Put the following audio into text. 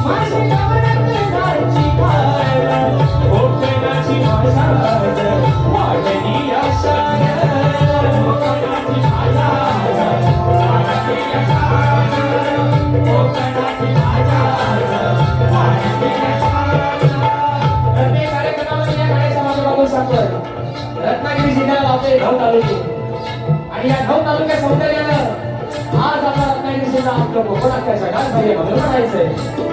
माझी नवरत्न जायची खाय कोकणाची भाषा वाढली आषाढ कोकणाची भाषा वाढली आषाढ कोकणाची भाषा वाढली आषाढ प्रत्येक कार्यक्रमामध्ये या गाण्याचा माझा बाबू सांगतोय रत्नागिरी जिल्ह्याला लावते ढव तालुके आणि या ढव तालुक्या सौंदर्यानं आज आपला रत्नागिरी जिल्हा आपलं कोकणात जगात भरले बदल म्हणायचंय